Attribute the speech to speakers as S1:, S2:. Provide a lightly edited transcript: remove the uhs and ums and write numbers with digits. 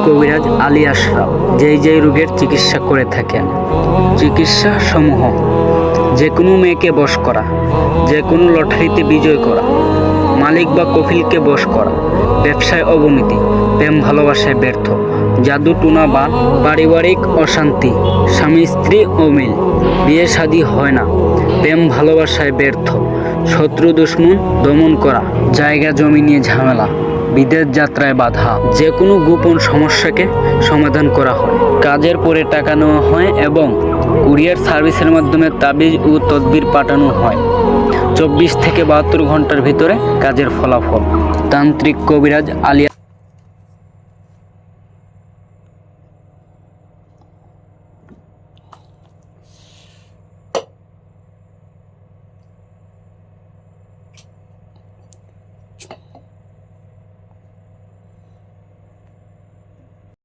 S1: কবিরাজ আলী আশরাফ যেই রোগের চিকিৎসা করে থাকেন। চিকিৎসা সমূহ: যে কোনো মেয়েকে বশ করা, যে কোনো লটারিতে বিজয় করা, মালিক বা কফিলকে বশ করা, ব্যবসায় অবনতি, প্রেম ভালোবাসায় ব্যর্থ, জাদু টুনা বা পারিবারিক অশান্তি, স্বামী স্ত্রী অমিল, বিয়ে শাদী হয় না, প্রেম ভালোবাসায় ব্যর্থ, শত্রু দুশ্মন দমন করা, জায়গা জমি নিয়ে ঝামেলা, বিদেশ যাত্রায় বাধা। যে কোনো গোপন সমস্যাকে সমাধান করা হয়। কাজের পরে টাকা নেওয়া হয় এবং কুরিয়ার সার্ভিসের মাধ্যমে তাবিজ ও তদবির পাঠানো হয়। 24 থেকে 72 ঘন্টার ভিতরে কাজের ফলাফল। তান্ত্রিক কবিরাজ আলী